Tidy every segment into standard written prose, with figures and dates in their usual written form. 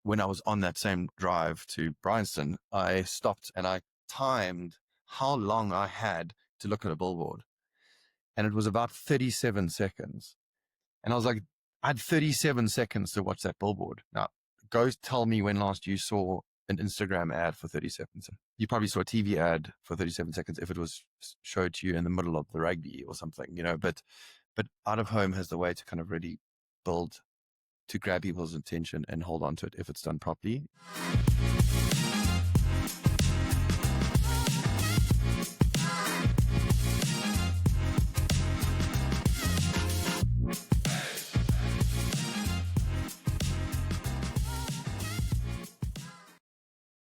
When I was on that same drive to Bryanston, I stopped and I timed how long I had to look at a billboard. And it was about 37 seconds. And I was like, I had 37 seconds to watch that billboard. Now, go tell me when last you saw an Instagram ad for 37 seconds. You probably saw a TV ad for 37 seconds if it was showed to you in the middle of the rugby or something, but out of home has the way to kind of really build, to grab people's attention and hold on to it if it's done properly.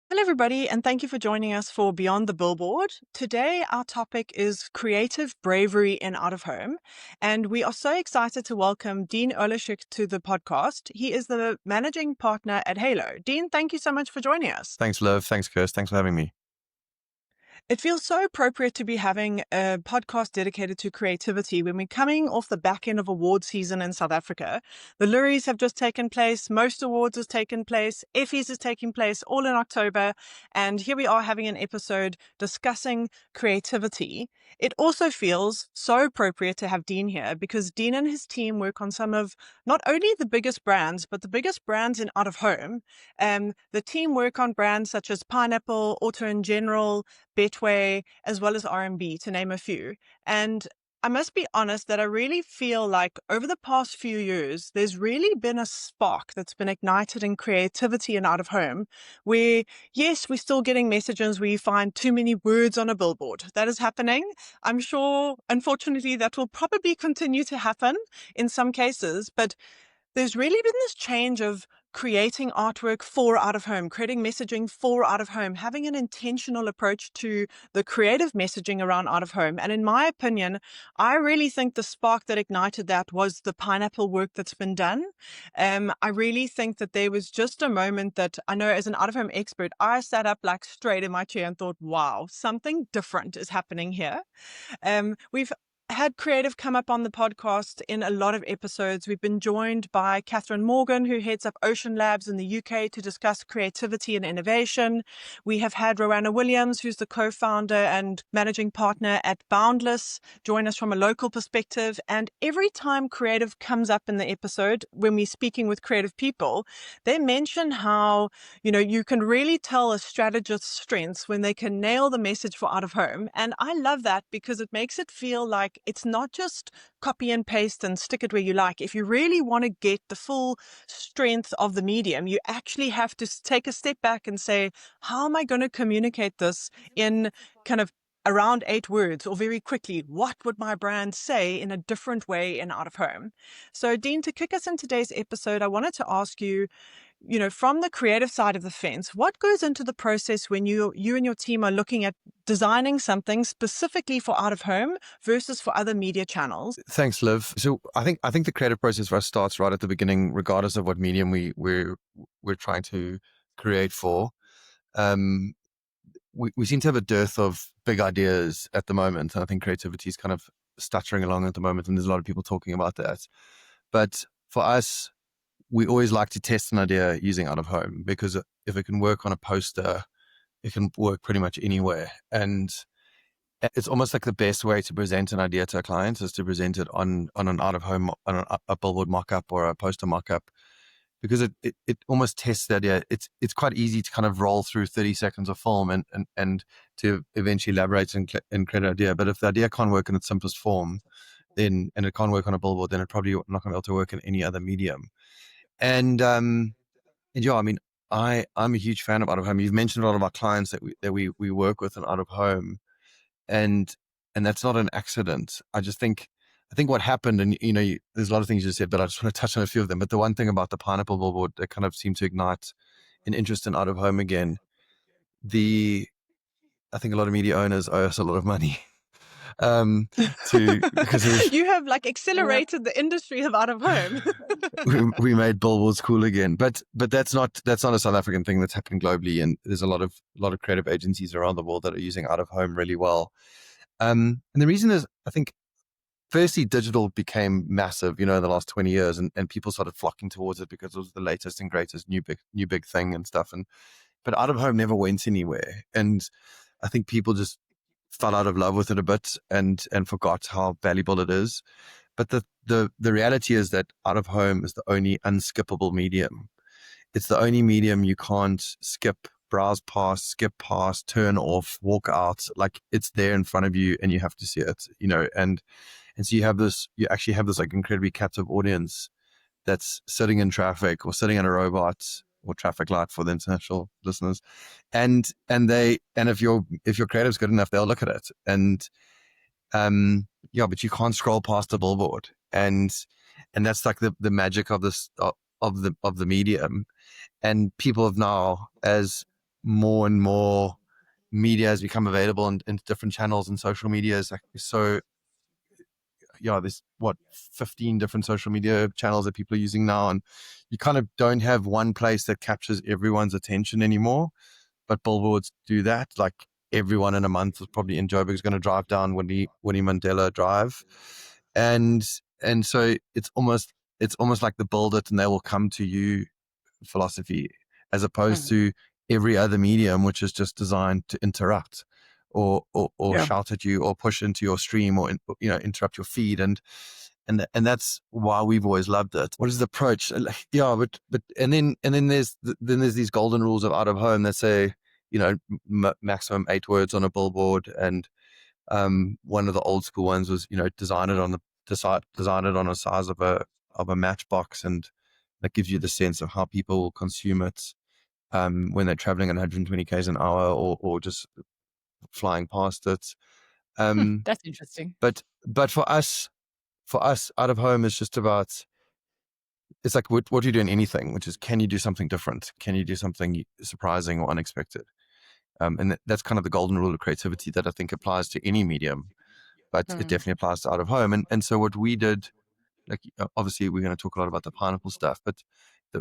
Hello, everybody, and thank you for joining us for Beyond the Billboard. Today, our topic is creative bravery in out of home, and we are so excited to welcome Dean Oelschig to the podcast. He is the managing partner at Halo. Dean, thank you so much for joining us. Thanks, Liv. Thanks, Kirst. Thanks for having me. It feels so appropriate to be having a podcast dedicated to creativity when we're coming off the back end of award season in South Africa. The Luries have just taken place, most awards has taken place, Effies is taking place all in October, and here we are having an episode discussing creativity. It also feels so appropriate to have Dean here because Dean and his team work on some of not only the biggest brands, but the biggest brands in out of home. The team work on brands such as Pineapple, Auto in General, Betway, as well as R&B, to name a few. And I must be honest that I really feel like over the past few years, there's really been a spark that's been ignited in creativity and out of home, where, yes, we're still getting messages where you find too many words on a billboard. That is happening. I'm sure, unfortunately, that will probably continue to happen in some cases, but there's really been this change of creating artwork for out of home, creating messaging for out of home, having an intentional approach to the creative messaging around out of home. And in my opinion, I really think the spark that ignited that was the Pineapple work that's been done. I really think that there was just a moment that I know as an out of home expert, I sat up like straight in my chair and thought, wow, something different is happening here. We've had creative come up on the podcast in a lot of episodes. We've been joined by Catherine Morgan, who heads up Ocean Labs in the UK to discuss creativity and innovation. We have had Roanna Williams, who's the co-founder and managing partner at Boundless, join us from a local perspective. And every time creative comes up in the episode, when we're speaking with creative people, they mention how, you can really tell a strategist's strengths when they can nail the message for out of home. And I love that because it makes it feel like it's not just copy and paste and stick it where you like. If you really want to get the full strength of the medium, you actually have to take a step back and say, how am I going to communicate this in kind of around 8 words or very quickly? What would my brand say in a different way in out of home? So Dean, to kick us in today's episode, I wanted to ask you, from the creative side of the fence, what goes into the process when you and your team are looking at designing something specifically for out of home versus for other media channels? Thanks, Liv. So I think the creative process for us starts right at the beginning, regardless of what medium we're trying to create for. We seem to have a dearth of big ideas at the moment, and I think creativity is kind of stuttering along at the moment, and there's a lot of people talking about that. But for us, we always like to test an idea using out of home, because if it can work on a poster, it can work pretty much anywhere. And it's almost like the best way to present an idea to a client is to present it on an out of home, on a billboard mock-up or a poster mock-up, because it almost tests the idea. It's quite easy to kind of roll through 30 seconds of film and to eventually elaborate and create an idea. But if the idea can't work in its simplest form, and it can't work on a billboard, then it probably not going to be able to work in any other medium. And yeah, I mean, I'm a huge fan of out of home. You've mentioned a lot of our clients that we work with in out of home, and that's not an accident. I think what happened, and there's a lot of things you said, but I just want to touch on a few of them. But the one thing about the Pineapple billboard that kind of seemed to ignite an interest in out of home again, I think a lot of media owners owe us a lot of money. Because you have accelerated the industry of out of home. we made billboards cool again, but that's not a South African thing. That's happening globally, and there's a lot of creative agencies around the world that are using out of home really well. And the reason is, I think firstly, digital became massive, in the last 20 years, and people started flocking towards it because it was the latest and greatest new big thing and stuff. But out of home never went anywhere. And I think people just fell out of love with it a bit and forgot how valuable it is. But the reality is that out of home is the only unskippable medium. It's the only medium you can't skip, browse past, skip past, turn off, walk out. Like, it's there in front of you and you have to see it, and so you actually have this like incredibly captive audience that's sitting in traffic or sitting in a robot or traffic light for the international listeners. And if your creative's good enough, they'll look at it. Yeah, but you can't scroll past a billboard. And that's like the magic of this, of the medium. And people have now, as more and more media has become available in different channels and social media is like so, yeah, there's 15 different social media channels that people are using now, and you kind of don't have one place that captures everyone's attention anymore. But billboards do that. Like, everyone in a month is probably in Joburg is going to drive down Winnie Mandela Drive, and so it's almost like the build it and they will come to you philosophy, as opposed Mm. to every other medium, which is just designed to interrupt or Yeah. shout at you or push into your stream or interrupt your feed. And that's why we've always loved it. What is the approach? Yeah, but and then there's these golden rules of out of home that say, maximum 8 words on a billboard. And one of the old school ones was, design it on a size of a matchbox, and that gives you the sense of how people will consume it when they're traveling at 120 k's an hour or just flying past it. Um, That's interesting. but for us, out of home is just about, it's like what do you do in anything, which is, can you do something different? Can you do something surprising or unexpected? And that's kind of the golden rule of creativity that I think applies to any medium, but it Mm. definitely applies to out of home. And so what we did, like, obviously we're going to talk a lot about the pineapple stuff, but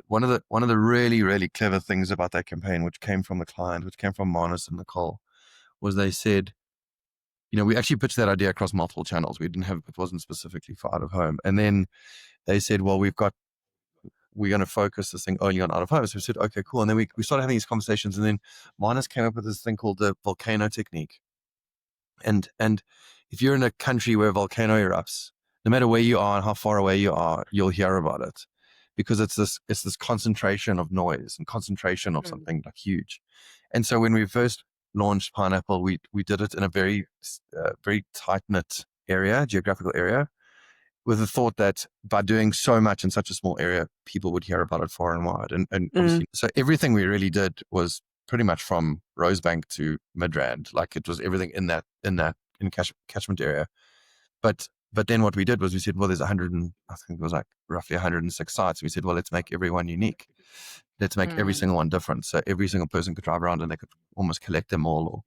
one of the really, really clever things about that campaign, which came from the client, which came from Manus and Nicole, was they said, we actually pitched that idea across multiple channels. It wasn't specifically for out of home. And then they said, well, we're going to focus this thing only on out of home. So we said, okay, cool. And then we started having these conversations, and then Manus came up with this thing called the volcano technique. And if you're in a country where a volcano erupts, no matter where you are and how far away you are, you'll hear about it, because it's this concentration of noise and concentration of Mm. something like huge. And so when we first launched Pineapple, we did it in a very very tight knit geographical area, with the thought that by doing so much in such a small area, people would hear about it far and wide. And Mm. obviously, so everything we really did was pretty much from Rosebank to Midrand. Like, it was everything in catchment area. But then what we did was we said, well, there's I think it was like roughly 106 sites. We said, well, let's make every one unique. Let's make every Mm. single one different. So every single person could drive around and they could almost collect them all, or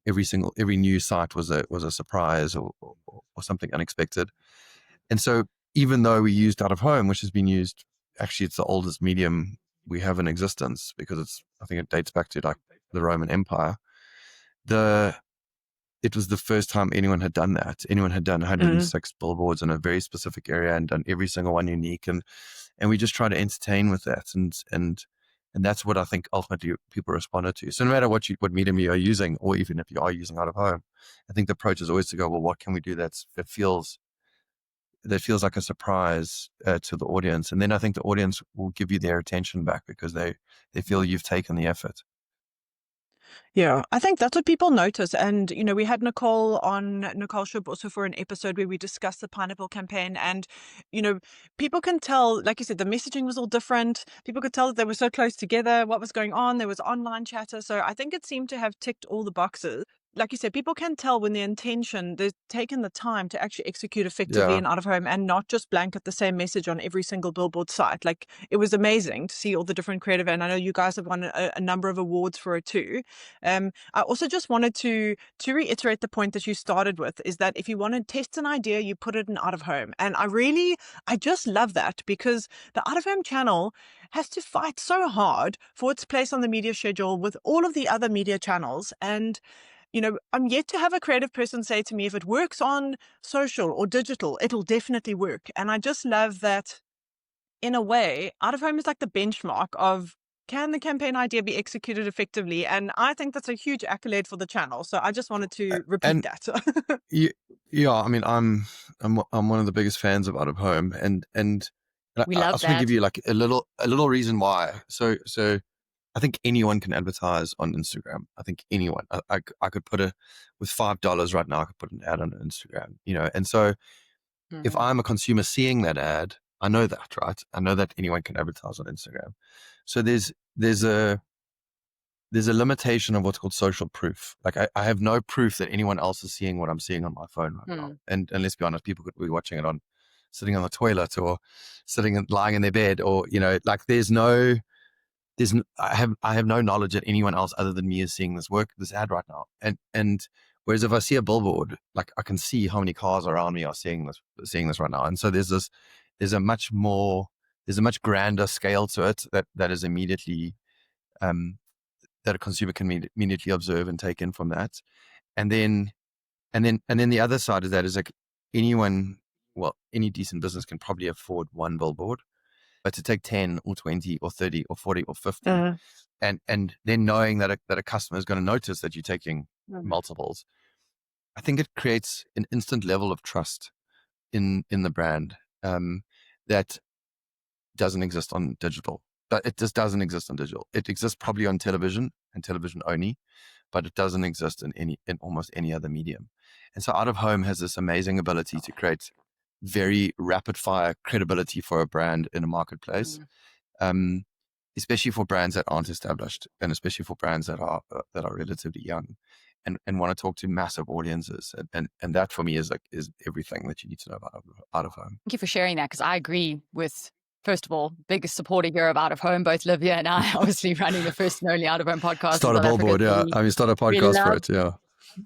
every new site was a surprise or something unexpected. And so, even though we used out of home, which has been used, actually, it's the oldest medium we have in existence, because I think it dates back to like the Roman Empire. It was the first time anyone had done that. Anyone had done Mm. 106 billboards in a very specific area and done every single one unique. And we just try to entertain with that. And that's what I think ultimately people responded to. So no matter what medium you are using, or even if you are using out of home, I think the approach is always to go, well, what can we do that feels like a surprise to the audience? And then I think the audience will give you their attention back, because they feel you've taken the effort. Yeah, I think that's what people notice. And, we had Nicole Shub also for an episode where we discussed the pineapple campaign. And, people can tell, like you said, the messaging was all different. People could tell that they were so close together, what was going on. There was online chatter. So I think it seemed to have ticked all the boxes. Like you said, people can tell when the intention, they've taken the time to actually execute effectively Yeah. and out of home, and not just blanket the same message on every single billboard site. Like, it was amazing to see all the different creative. And I know you guys have won a number of awards for it too. I also just wanted to reiterate the point that you started with, is that if you want to test an idea, you put it in out of home. And I just love that, because the out of home channel has to fight so hard for its place on the media schedule with all of the other media channels. And I'm yet to have a creative person say to me, if it works on social or digital, it'll definitely work. And I just love that, in a way, out of home is like the benchmark of, can the campaign idea be executed effectively? And I think that's a huge accolade for the channel. So I just wanted to repeat And that. you, yeah, I mean, I'm one of the biggest fans of out of home, and We I love just want to give that. you like a little reason why. So I think anyone can advertise on Instagram. I think anyone. I could put with $5 right now. I could put an ad on Instagram. And so if Mhm. I'm a consumer seeing that ad, I know that, right? I know that anyone can advertise on Instagram. So there's a limitation of what's called social proof. Like I have no proof that anyone else is seeing what I'm seeing on my phone right now. Mm. And let's be honest, people could be watching it on sitting on the toilet or sitting and lying in their bed, or like I have no knowledge that anyone else other than me is seeing this ad right now. And whereas if I see a billboard, like I can see how many cars around me are seeing this right now. And so there's a much grander scale to it that is immediately that a consumer can immediately observe and take in from that. And then the other side of that is like any decent business can probably afford one billboard, but to take 10 or 20 or 30 or 40 or 50, Uh, and then knowing that a customer is going to notice that you're taking multiples, I think it creates an instant level of trust in the brand that doesn't exist on digital. But it just doesn't exist on digital. It exists probably on television and television only, but it doesn't exist in almost any other medium. And so out of home has this amazing ability to create very rapid fire credibility for a brand in a marketplace, especially for brands that aren't established, and especially for brands that are relatively young and want to talk to massive audiences. And that for me is everything that you need to know about out of home. Thank you for sharing that, because I agree with, first of all, biggest supporter here of out of home. Both Livia and I obviously running the first and only out of home podcast in Start a South Africa. billboard, yeah. I mean, start a podcast for love it, yeah.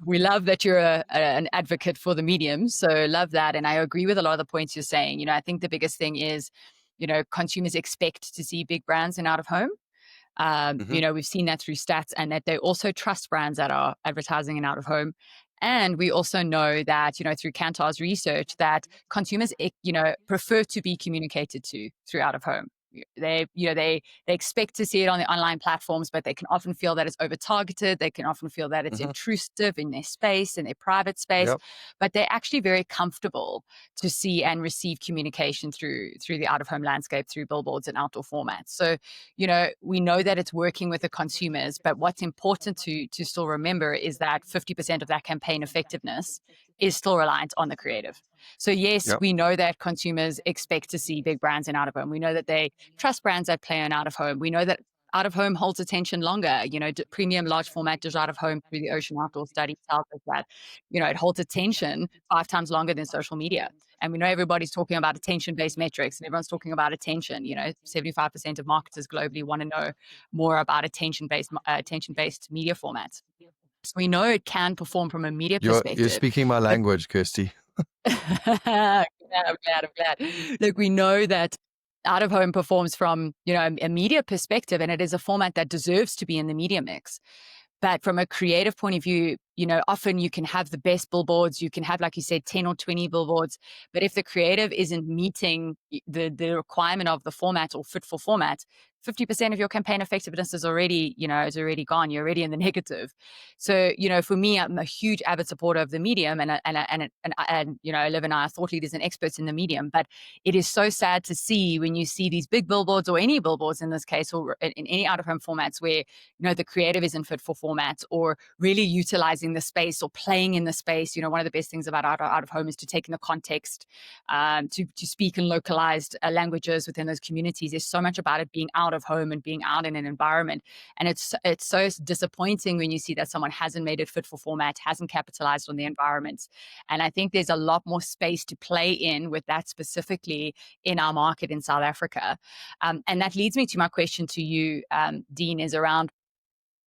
We love that you're an advocate for the medium. So love that. And I agree with a lot of the points you're saying. I think the biggest thing is, consumers expect to see big brands in out of home. We've seen that through stats, and that they also trust brands that are advertising in out of home. And we also know that, through Kantar's research, that consumers, prefer to be communicated to through out of home. They expect to see it on the online platforms, but they can often feel that it's over targeted. They can often feel that it's intrusive in their space, in their private space. Yep. But they're actually very comfortable to see and receive communication through the out of home landscape, through billboards and outdoor formats. So, we know that it's working with the consumers, but what's important to still remember is that 50% of that campaign effectiveness is still reliant on the creative. So yes, Yep. we know that consumers expect to see big brands in out of home. We know that they trust brands that play in out of home. We know that out of home holds attention longer. Premium large format digital out of home through the Ocean Outdoor study tells us that, it holds attention 5 times longer than social media. And we know everybody's talking about attention-based metrics, and everyone's talking about attention. 75% of marketers globally want to know more about attention-based media formats. So we know it can perform from a media perspective. You're speaking my language, Kirsty. I'm glad. Look, we know that out of home performs from, a media perspective, and it is a format that deserves to be in the media mix. But from a creative point of view, often you can have the best billboards. You can have, like you said, 10 or 20 billboards. But if the creative isn't meeting the requirement of the format or fit for format, 50% of your campaign effectiveness is already gone. You're already in the negative. So, for me, I'm a huge avid supporter of the medium, and Liv and I are thought leaders and experts in the medium. But it is so sad to see when you see these big billboards, or any billboards in this case, or in any out of home formats where, the creative isn't fit for format, or really utilizing the space or playing in the space. One of the best things about out of home is to take in the context, to speak in localized languages within those communities. There's so much about it being out of home and being out in an environment. And it's so disappointing when you see that someone hasn't made it fit for format, hasn't capitalized on the environment. And I think there's a lot more space to play in with that, specifically in our market in South Africa. And that leads me to my question to you, Dean, is around,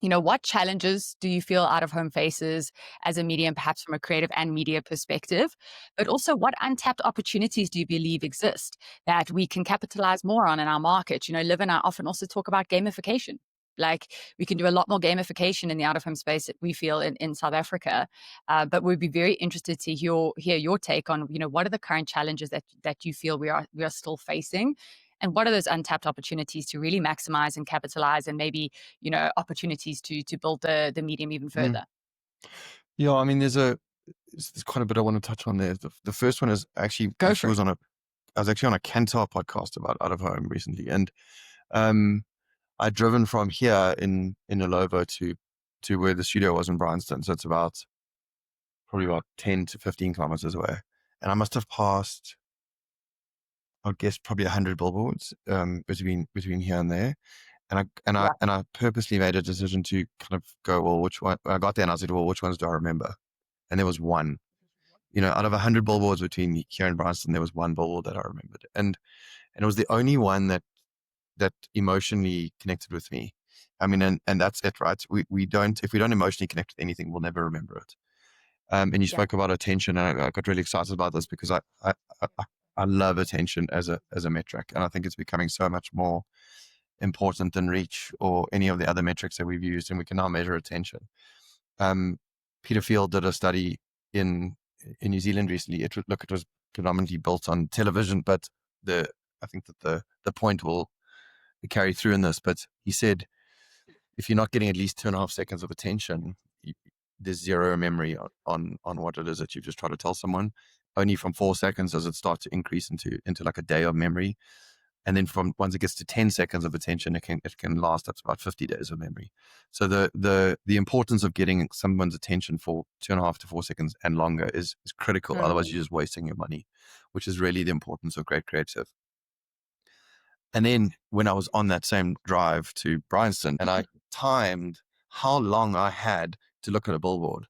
what challenges do you feel out of home faces as a medium, perhaps from a creative and media perspective? But also, what untapped opportunities do you believe exist that we can capitalize more on in our market? Liv and I often also talk about gamification. Like, we can do a lot more gamification in the out-of-home space, we feel, in South Africa. But we'd be very interested to hear your take on, what are the current challenges that you feel we are still facing, and what are those untapped opportunities to really maximize and capitalize, and maybe, opportunities to build the medium even further. Yeah, I mean, there's quite a bit I want to touch on there. The first one is actually Go for it. I was actually on a Kantar podcast about out of home recently, and I'd driven from here in Illovo to where the studio was in Bryanston, so it's probably about 10 to 15 kilometers away, and I must have passed, I guess, probably 100 billboards between here and there. And I purposely made a decision to kind of go, well, which one? I got there and I said, well, which ones do I remember? And there was one. Out of 100 billboards between here and Bryanston, there was one billboard that I remembered, and it was the only one that emotionally connected with me. I mean, and that's it, right? If we don't emotionally connect with anything, we'll never remember it. And you spoke about attention, and I got really excited about this because I love attention as a metric, and I think it's becoming so much more important than reach or any of the other metrics that we've used, and we can now measure attention. Peter Field did a study in New Zealand recently. It was predominantly built on television, but I think that the point will carry through in this. But he said, if you're not getting at least 2.5 seconds of attention, there's zero memory on what it is that you've just tried to tell someone. Only from 4 seconds does it start to increase into like a day of memory. And then once it gets to 10 seconds of attention, it can last up to about 50 days of memory. So the importance of getting someone's attention for 2.5 to 4 seconds and longer is critical. Otherwise, you're just wasting your money, which is really the importance of great creative. And then when I was on that same drive to Bryanston, and I timed how long I had to look at a billboard,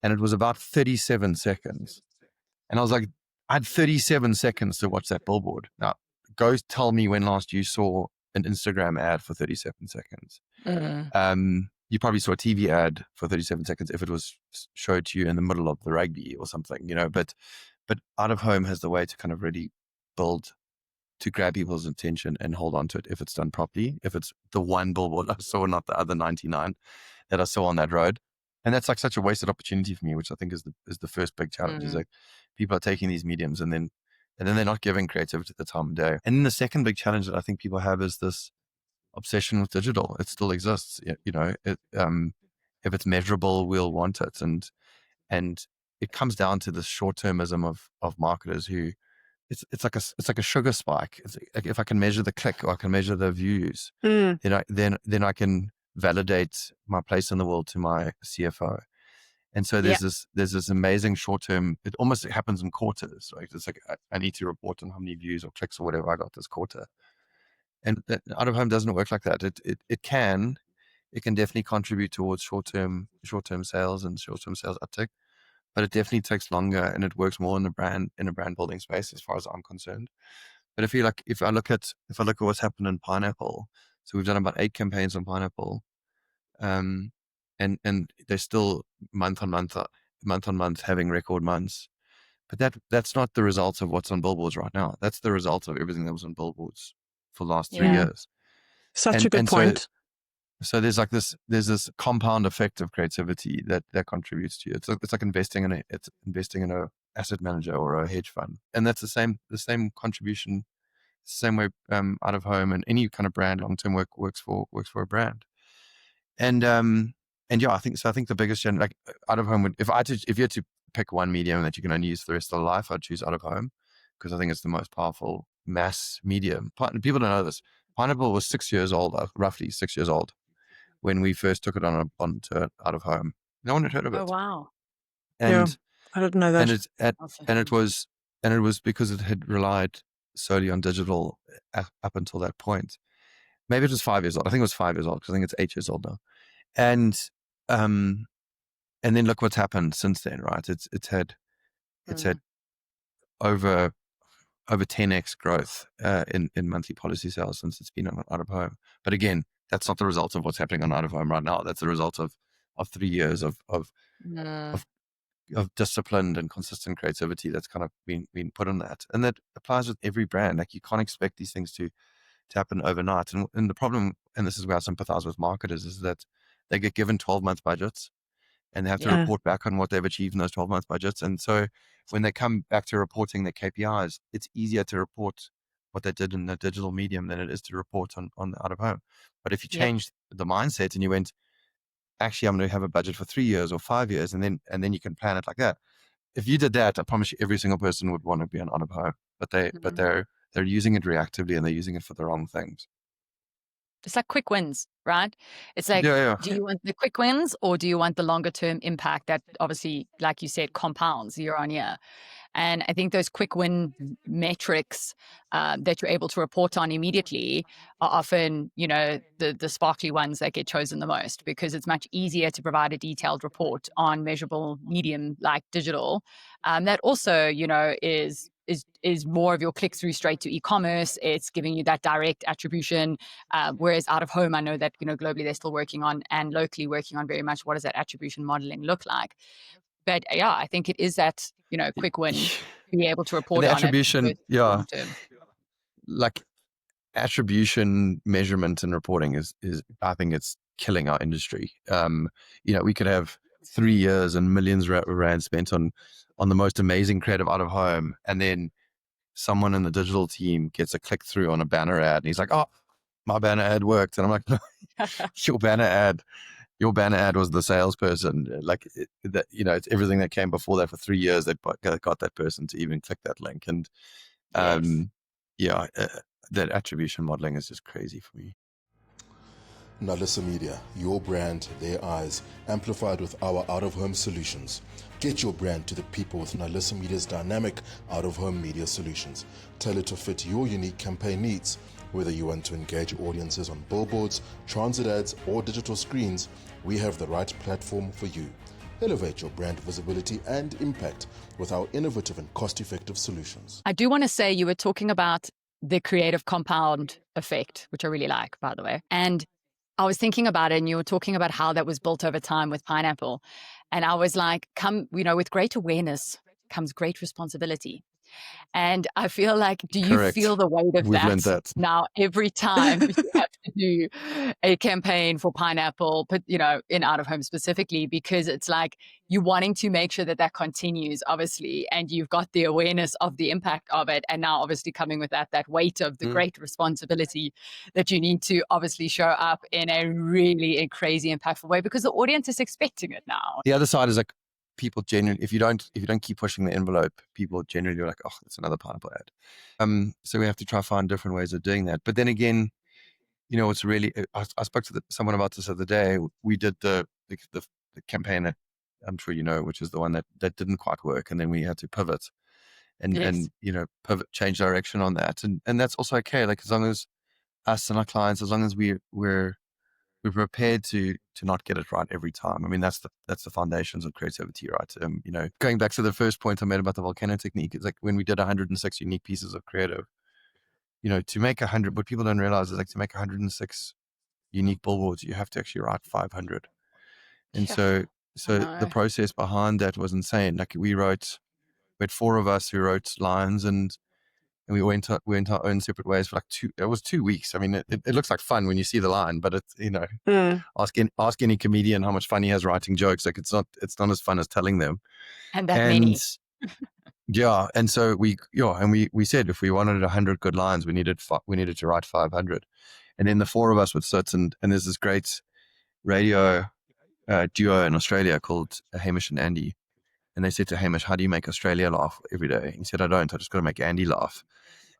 and it was about 37 seconds. And I was like, I had 37 seconds to watch that billboard. Now, go tell me when last you saw an Instagram ad for 37 seconds. You probably saw a TV ad for 37 seconds if it was showed to you in the middle of the rugby or something, but out of home has the way to kind of really build to grab people's attention and hold on to it if it's done properly. If it's the one billboard I saw, not the other 99 that I saw on that road. And that's like such a wasted opportunity for me, which I think is the first big challenge. Is like people are taking these mediums and then they're not giving creativity the time of day. And then the second big challenge that I think people have is this obsession with digital. It still exists. If it's measurable, we'll want it. And it comes down to the short-termism of marketers who it's like a sugar spike. It's like if I can measure the click or I can measure the views, then I can validate my place in the world to my CFO. And so there's this amazing short term. It almost happens in quarters, right? It's like I need to report on how many views or clicks or whatever I got this quarter. And out of home doesn't work like that. It can definitely contribute towards short term sales and short term sales uptick, but it definitely takes longer and it works more in a brand building space as far as I'm concerned. But if I look at what's happened in Pineapple, so we've done about 8 campaigns on Pineapple, and they're still month on month having record months. But that's not the result of what's on billboards right now. That's the result of everything that was on billboards for the last 3 years. Such a good point. So there's this compound effect of creativity that contributes to you. It's like investing in a asset manager or a hedge fund, and that's the same contribution, same way out of home and any kind of brand long term works for a brand. And yeah, I think the biggest challenge, like out of home, if you had to pick one medium that you can only use for the rest of your life, I'd choose out of home because I think it's the most powerful mass medium. People don't know this. Pineapple was 6 years old, roughly 6 years old, when we first took it onto out of home. No one had heard of it. Oh wow! And I didn't know that. And it was because it had relied solely on digital up until that point. Maybe it was 5 years old. I think it was 5 years old because I think it's 8 years old now. And then look what's happened since then, right? It's had over 10x growth in monthly policy sales since it's been on out of home. But again, that's not the result of what's happening on out of home right now. That's the result of 3 years of disciplined and consistent creativity that's kind of been put on that. And that applies with every brand. Like you can't expect these things to to happen overnight. And the problem, and this is where I sympathize with marketers, is that they get given 12-month budgets and they have to Yeah. report back on what they've achieved in those 12-month budgets. And so when they come back to reporting their KPIs, it's easier to report what they did in the digital medium than it is to report on the out of home. But if you Yep. change the mindset and you went, actually, I'm going to have a budget for 3 years or 5 years, and then you can plan it like that. If you did that, I promise you, every single person would want to be an out of home. But they're using it reactively and they're using it for the wrong things. It's like quick wins, right? It's like, Yeah. do you want the quick wins or do you want the longer term impact that obviously, like you said, compounds year on year? And I think those quick win metrics that you're able to report on immediately are often, the sparkly ones that get chosen the most, because it's much easier to provide a detailed report on measurable medium like digital. That also, is more of your click through straight to e-commerce. It's giving you that direct attribution. Whereas out of home, I know that, globally they're still working on, and locally working on very much, what does that attribution modeling look like? But yeah, I think it is that, quick win to be able to report And the on attribution, it long term. like attribution measurement and reporting is I think it's killing our industry. We could have 3 years and millions of rand spent on the most amazing creative out of home, and then someone in the digital team gets a click through on a banner ad, and he's like, "Oh, my banner ad worked," and I'm like, "Your banner ad was the salesperson. It's everything that came before that for 3 years that got that person to even click that link." And that attribution modeling is just crazy for me. Nalissa Media, your brand, their eyes, amplified with our out-of-home solutions. Get your brand to the people with Nalissa Media's dynamic out-of-home media solutions, tailored to fit your unique campaign needs. Whether you want to engage audiences on billboards, transit ads, or digital screens, we have the right platform for you. Elevate your brand visibility and impact with our innovative and cost-effective solutions. I do want to say, you were talking about the creative compound effect, which I really like, by the way. And I was thinking about it, and you were talking about how that was built over time with Pineapple. And I was like, with great awareness comes great responsibility. And I feel like, do you Correct. feel the weight of We've learned that now every time you have to do a campaign for Pineapple, but in out of home specifically, because it's like you wanting to make sure that continues, obviously, and you've got the awareness of the impact of it, and now obviously coming with that weight of the great responsibility that you need to obviously show up in a really crazy impactful way, because the audience is expecting it now. The other side is like, people genuinely, if you don't keep pushing the envelope, people generally are like, "Oh, it's another Pineapple ad." So we have to try to find different ways of doing that. But then again, it's really, I spoke to someone about this the other day. We did the campaign that I'm sure which is the one that didn't quite work, and then we had to pivot and change direction on that, and that's also okay. Like, as long as us and our clients, as long as we're prepared to not get it right every time. I mean, that's the foundations of creativity, right? Going back to the first point I made about the volcano technique, it's like when we did 106 unique pieces of creative, to make 100, what people don't realize is, like, to make 106 unique billboards, you have to actually write 500. And so the process behind that was insane. Like, we had 4 of us who wrote lines, and we went our own separate ways for like 2 weeks. I mean, it looks like fun when you see the line, but it's, ask any comedian how much fun he has writing jokes. Like, it's not as fun as telling them. And many. Yeah. And so we said, if we wanted 100 good lines, we needed to write 500. And then the 4 of us would sit, and there's this great radio duo in Australia called Hamish and Andy. And they said to Hamish, "How do you make Australia laugh every day?" He said, "I don't. I just got to make Andy laugh."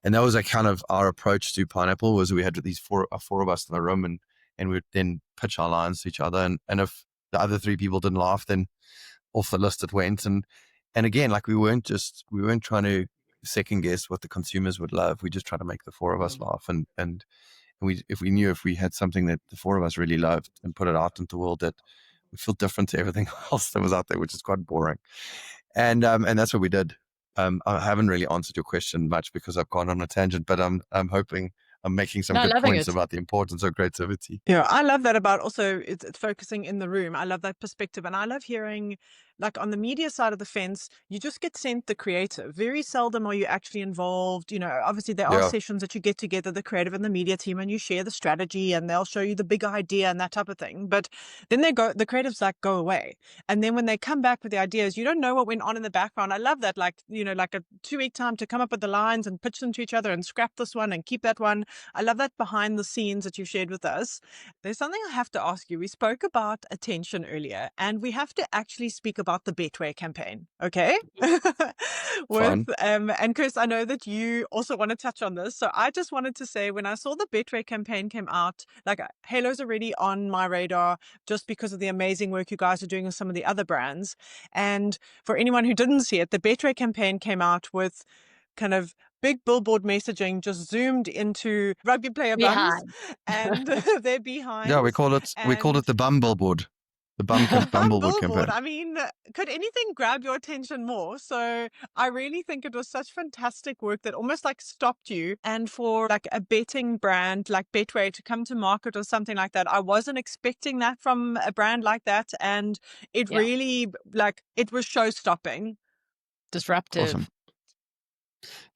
And that was like kind of our approach to Pineapple, was we had these 4 of us in the room, and we'd then pitch our lines to each other. And if the other 3 people didn't laugh, then off the list it went. And again, like, we weren't trying to second guess what the consumers would love. We just tried to make the 4 of us laugh. And if we had something that the 4 of us really loved and put it out into the world, that would feel different to everything else that was out there, which is quite boring. And that's what we did. I haven't really answered your question much because I've gone on a tangent, but I'm hoping I'm making some good points about the importance of creativity. Yeah, I love that about also it's focusing in the room. I love that perspective, and I love hearing like on the media side of the fence, you just get sent the creative. Very seldom are you actually involved. Obviously there are Yeah. sessions that you get together, the creative and the media team, and you share the strategy and they'll show you the big idea and that type of thing. But then the creatives like go away. And then when they come back with the ideas, you don't know what went on in the background. I love that, like a 2-week time to come up with the lines and pitch them to each other and scrap this one and keep that one. I love that behind the scenes that you shared with us. There's something I have to ask you. We spoke about attention earlier, and we have to actually speak about the Betway campaign, okay? Fine. And Chris, I know that you also want to touch on this. So I just wanted to say, when I saw the Betway campaign came out, like Halo's already on my radar just because of the amazing work you guys are doing with some of the other brands. And for anyone who didn't see it, the Betway campaign came out with kind of big billboard messaging just zoomed into rugby player bums Behind. and their behinds. Yeah, we called it the bum billboard. The bum billboard Billboard. campaign. I mean, could anything grab your attention more? So I really think it was such fantastic work that almost like stopped you. And for like a betting brand like Betway to come to market or something like that, I wasn't expecting that from a brand like that. And it Yeah. really, like, it was show stopping. Disruptive. Awesome.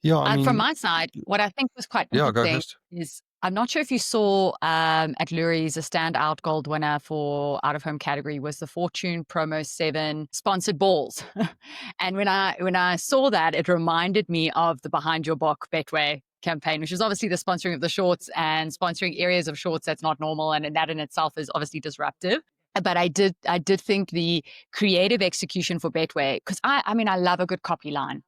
Yeah, I mean, From my side, what I think was quite yeah, go interesting first. is, I'm not sure if you saw at Lurie's, a standout gold winner for out of home category was the Fortune Promo 7 sponsored balls. And when I saw that, it reminded me of the Behind Your Back Betway campaign, which is obviously the sponsoring of the shorts and sponsoring areas of shorts that's not normal, and that in itself is obviously disruptive. But I did think the creative execution for Betway, because I mean, I love a good copy line.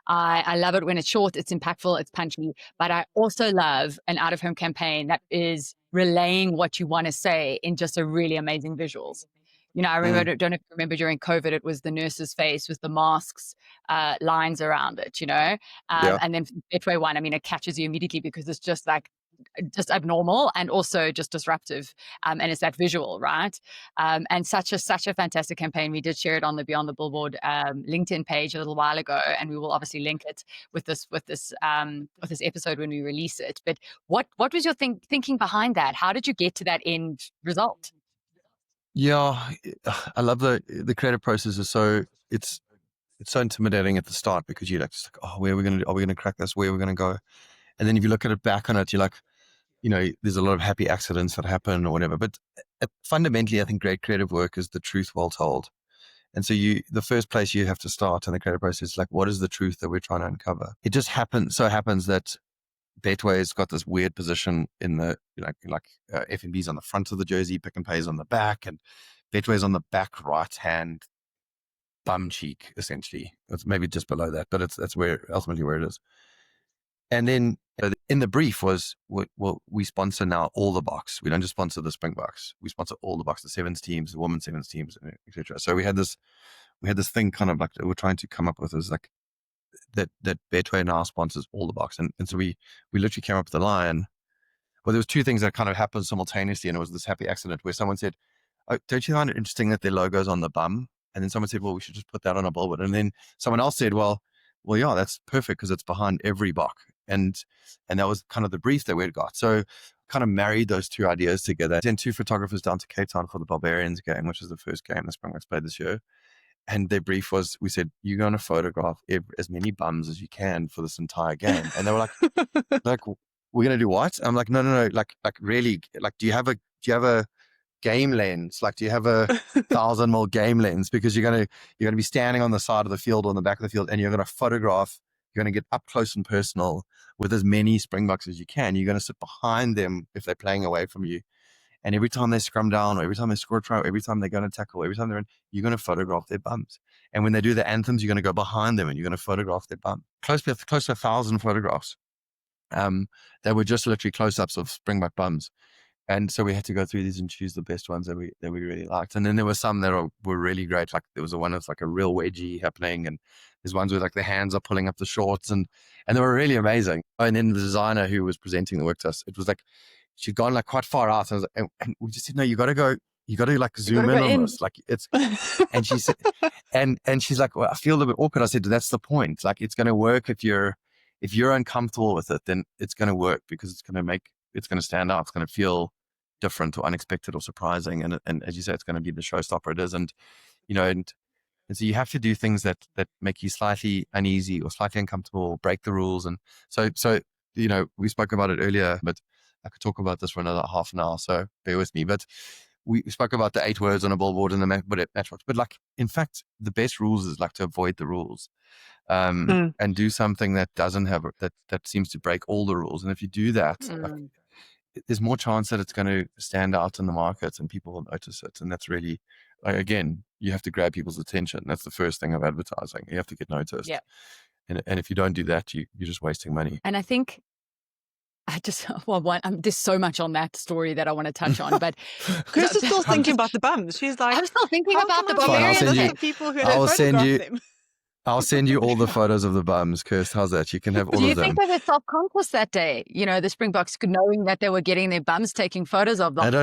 I love it when it's short, it's impactful, it's punchy, but I also love an out-of-home campaign that is relaying what you want to say in just a really amazing visuals. I remember, don't know if you remember during COVID, it was the nurse's face with the masks, lines around it, Yeah. and then Betway one, I mean, it catches you immediately because it's just like, just abnormal and also just disruptive, and it's that visual, right? And such a fantastic campaign. We did share it on the Beyond the Billboard LinkedIn page a little while ago, and we will obviously link it with this episode when we release it. But what was your thinking behind that? How did you get to that end result? Yeah, I love the creative process is it's so intimidating at the start because you're like, just like, oh, where are we going to crack this? Where are we going to go? And then if you look at it back on it, you're like, there's a lot of happy accidents that happen or whatever. But fundamentally, I think great creative work is the truth well told. And so the first place you have to start in the creative process is like, what is the truth that we're trying to uncover? It just happens that Betway's got this weird position in the F&B's on the front of the jersey, Pick and Pay's on the back, and Betway's on the back right hand bum cheek, essentially. It's maybe just below that, but that's ultimately where it is. And then in the brief was, well, we sponsor now all the box. We don't just sponsor the Springboks. We sponsor all the box, the sevens teams, the women's sevens teams, etc. So we had this thing kind of like we're trying to come up with is like that Betway now sponsors all the box. And so we literally came up with the line. Well, there was two things that kind of happened simultaneously, and it was this happy accident where someone said, oh, don't you find it interesting that their logo's on the bum? And then someone said, well, we should just put that on a billboard. And then someone else said, well, yeah, that's perfect because it's behind every box. And that was kind of the brief that we'd got. So kind of married those two ideas together. Sent two photographers down to Cape Town for the Barbarians game, which is the first game the Springboks played this year. And their brief was, we said, you're going to photograph as many bums as you can for this entire game. And they were like, we're going to do what? I'm like, no. Like really, like, do you have a game lens? Like, do you have a 1,000 mil game lens? Because you're going to be standing on the side of the field or on the back of the field, and you're going to photograph. You're going to get up close and personal with as many Springboks as you can. You're going to sit behind them if they're playing away from you. And every time they scrum down, or every time they score a try, or every time they're going to tackle, every time they're in, you're going to photograph their bums. And when they do the anthems, you're going to go behind them and you're going to photograph their bum. Close to 1,000 photographs. They were just literally close-ups of Springbok bums. And so we had to go through these and choose the best ones that we really liked. And then there were some that were really great. Like there was one that's like a real wedgie happening, and there's ones where like the hands are pulling up the shorts, and they were really amazing. And then the designer who was presenting the work to us, it was like she'd gone like quite far out, and we just said, no, you got to like zoom in on this. Like it's, and she said, and she's like, well, I feel a little bit awkward. I said, that's the point. Like it's going to work if you're uncomfortable with it, then it's going to work because it's going to stand out. It's going to feel different or unexpected or surprising. And as you say, it's going to be the showstopper it is. And, And so you have to do things that make you slightly uneasy or slightly uncomfortable, break the rules. And so we spoke about it earlier, but I could talk about this for another half an hour, so bear with me. But we spoke about the 8 words on a billboard and the matchbox. But like, in fact, the best rules is like to avoid the rules, and do something that doesn't have that seems to break all the rules. And if you do that, like, there's more chance that it's going to stand out in the market and people will notice it. And that's really, like, again, you have to grab people's attention. That's the first thing of advertising. You have to get noticed. Yeah. And if you don't do that, you're just wasting money. And I think there's so much on that story that I want to touch on, but Chris is still thinking about the bums. She's like, I'm still thinking how about the come I'm barbarian. seeing the people who have photographed them? I'll send you all the photos of the bums, Kirst. How's that? You can have all of them. Do you think they were self-conscious that day? The Springboks, knowing that they were getting their bums taking photos of the whole game.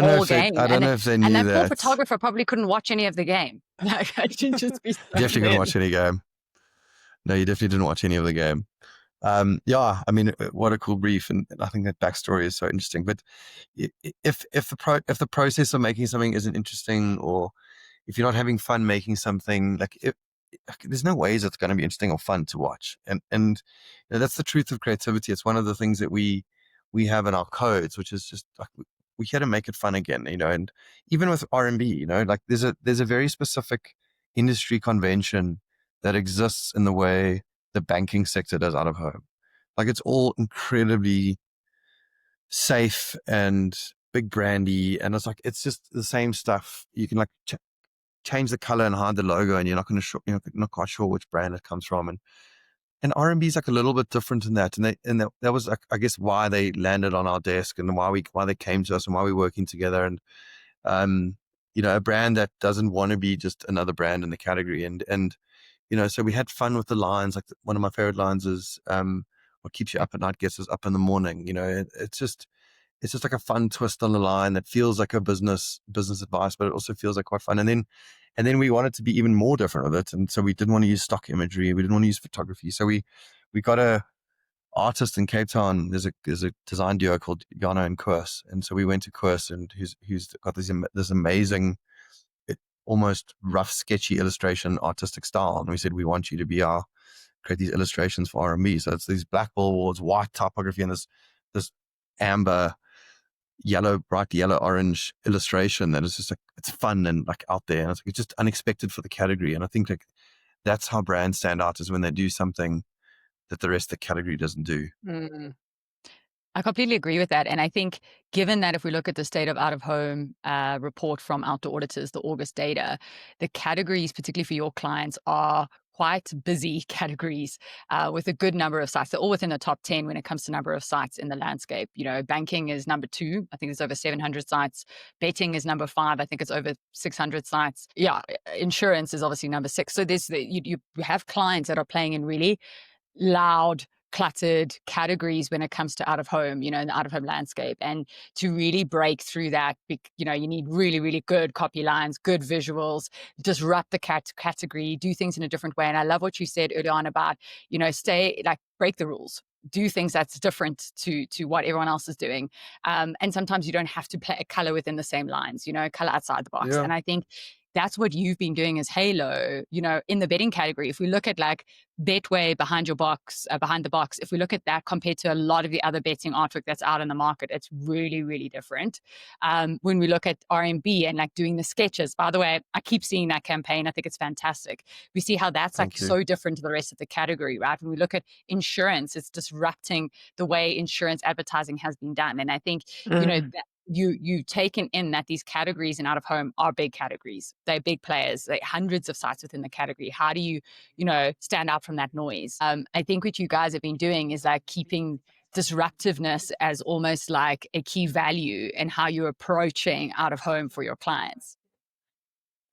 I don't know if they knew that. And that poor photographer probably couldn't watch any of the game. Like, I should just be definitely couldn't watch any game. No, you definitely didn't watch any of the game. Yeah, I mean, what a cool brief, and I think that backstory is so interesting. But if the process of making something isn't interesting, or if you're not having fun making something, like, there's no ways it's going to be interesting or fun to watch. And that's the truth of creativity. It's one of the things that we have in our codes, which is just like, we had to make it fun again, and even with R&B, like, there's a very specific industry convention that exists in the way the banking sector does out of home. Like, it's all incredibly safe and big brandy, and it's just the same stuff. You can, like, change the color and hide the logo, and you're not going to you're not quite sure which brand it comes from. And R&B is like a little bit different in that, and that was, like, I guess, why they landed on our desk, and why they came to us, and why we're working together. And a brand that doesn't want to be just another brand in the category. And so we had fun with the lines. Like, one of my favorite lines is, what keeps you up at night gets us up in the morning. It's just like a fun twist on the line that feels like a business advice, but it also feels like quite fun. And then we wanted to be even more different with it. And so we didn't want to use stock imagery. We didn't want to use photography. So we got a artist in Cape Town. There's a design duo called Jana and Koos. And so we went to Koos, and who's got this amazing, almost rough, sketchy illustration artistic style. And we said, we want you to create these illustrations for R&B. So it's these black billboards, white typography, and this amber, bright yellow orange illustration that is just like, it's fun and like out there, and it's just unexpected for the category. And I think, like, that's how brands stand out, is when they do something that the rest of the category doesn't do. I completely agree with that. And I think, given that if we look at the state of out-of-home report from Outdoor Auditors, the August data, the categories, particularly for your clients, are quite busy categories with a good number of sites. They're all within the top 10 when it comes to number of sites in the landscape. Banking is number 2. I think it's over 700 sites. Betting is number 5. I think it's over 600 sites. Yeah, insurance is obviously number 6. So you have clients that are playing in really loud, cluttered categories when it comes to out of home, in the out of home landscape. And to really break through that, you need really, really good copy lines, good visuals, disrupt the category, do things in a different way. And I love what you said earlier on about, break the rules. Do things that's different to what everyone else is doing. And sometimes you don't have to play a color within the same lines, color outside the box. Yeah. And I think that's what you've been doing as Halo, in the betting category. If we look at like Betway behind the box, if we look at that compared to a lot of the other betting artwork that's out in the market, it's really, really different. When we look at R&B and like doing the sketches, by the way, I keep seeing that campaign. I think it's fantastic. We see how that's so different to the rest of the category, right? When we look at insurance, it's disrupting the way insurance advertising has been done. And I think, you've taken in that these categories in out of home are big categories. They're big players, like hundreds of sites within the category. How do you, stand out from that noise? I think what you guys have been doing is like keeping disruptiveness as almost like a key value in how you're approaching out of home for your clients.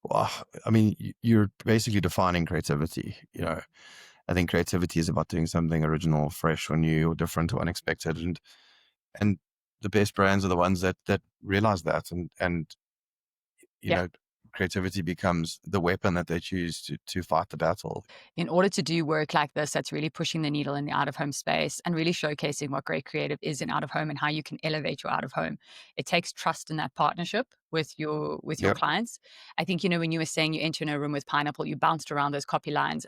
Well, I mean, you're basically defining creativity. I think creativity is about doing something original, fresh, or new, or different, or unexpected. And the best brands are the ones that realize that, and creativity becomes the weapon that they choose to fight the battle. In order to do work like this, that's really pushing the needle in the out-of-home space and really showcasing what great creative is in out-of-home and how you can elevate your out-of-home. It takes trust in that partnership with your Yep. clients. I think, when you were saying you enter in a room with pineapple, you bounced around those copy lines.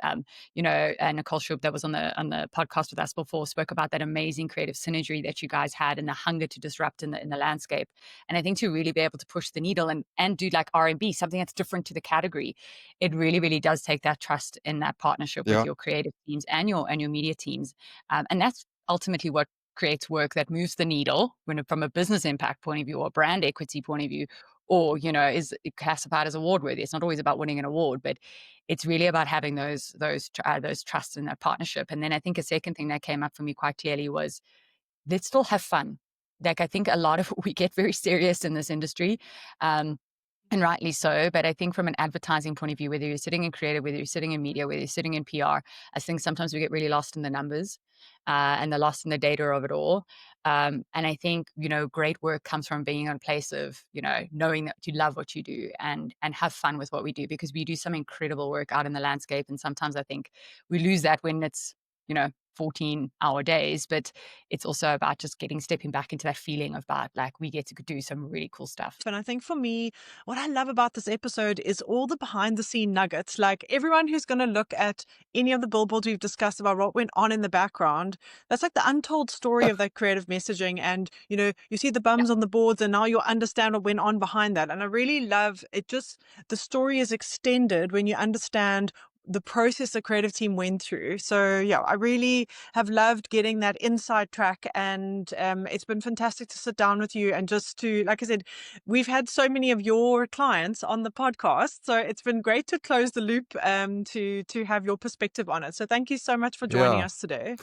Nicole Schub, that was on the podcast with us before, spoke about that amazing creative synergy that you guys had and the hunger to disrupt in the landscape. And I think to really be able to push the needle and do like R&B, something that's different to the category, it really, really does take that trust in that partnership with your creative teams and your media teams. And that's ultimately what creates work that moves the needle from a business impact point of view or brand equity point of view, or, is classified as award worthy. It's not always about winning an award, but it's really about having those trusts in that partnership. And then I think a second thing that came up for me quite clearly was, let's still have fun. Like, I think a lot of we get very serious in this industry. And rightly so. But I think from an advertising point of view, whether you're sitting in creative, whether you're sitting in media, whether you're sitting in PR, I think sometimes we get really lost in the numbers and the lost in the data of it all. And I think, great work comes from being in a place of, knowing that you love what you do and have fun with what we do, because we do some incredible work out in the landscape. And sometimes I think we lose that when it's, 14-hour days, but it's also about just stepping back into that feeling of like we get to do some really cool stuff. And I think for me, what I love about this episode is all the behind the scene nuggets. Like, everyone who's going to look at any of the billboards we've discussed about what went on in the background, that's like the untold story of that creative messaging. And, you see the bums on the boards, and now you'll understand what went on behind that. And I really love it. Just the story is extended when you understand the process the creative team went through. So yeah, I really have loved getting that inside track, and it's been fantastic to sit down with you and just to, like I said, we've had so many of your clients on the podcast, so it's been great to close the loop to have your perspective on it. So thank you so much for joining us today.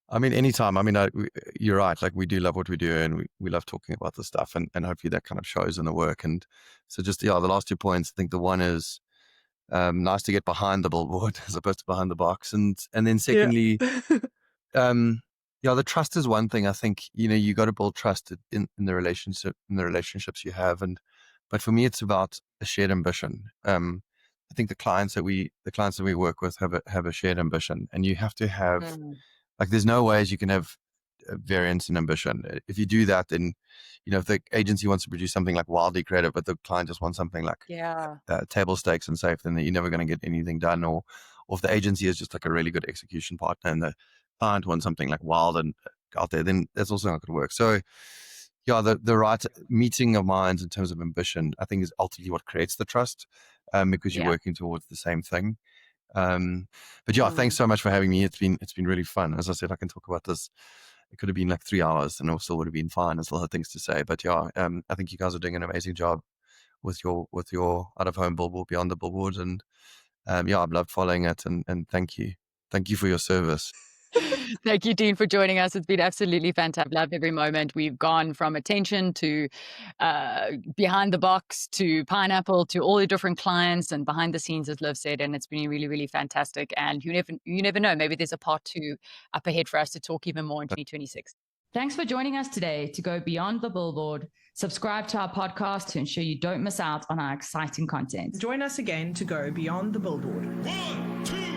I mean, anytime. I mean, you're right. Like, we do love what we do, and we love talking about this stuff, and hopefully that kind of shows in the work. And so just, the last 2 points, I think the one is, nice to get behind the billboard as opposed to behind the box. And then secondly, the trust is one thing. I think, you got to build trust in the relationships you have. But for me, it's about a shared ambition. I think the clients that we work with have a shared ambition, and you have to have, like, there's no ways you can have variance in ambition. If you do that, then, if the agency wants to produce something like wildly creative, but the client just wants something like table stakes and safe, then you're never going to get anything done. Or if the agency is just like a really good execution partner and the client wants something like wild and out there, then that's also not going to work. So the right meeting of minds in terms of ambition, I think, is ultimately what creates the trust, because you're working towards the same thing. But thanks so much for having me. It's been really fun. As I said, I can talk about this. It could have been like 3 hours and it still would have been fine. There's a lot of things to say, but I think you guys are doing an amazing job with your out of home billboard, beyond the billboard. And I've loved following it, and thank you for your service. Thank you, Dean, for joining us. It's been absolutely fantastic. Love every moment. We've gone from attention to behind the box to pineapple to all the different clients and behind the scenes, as Liv said, and it's been really, really fantastic. And you never know, maybe there's a part 2 up ahead for us to talk even more in 2026. Thanks for joining us today to go beyond the billboard. Subscribe to our podcast to ensure you don't miss out on our exciting content. Join us again to go beyond the billboard. 1, 2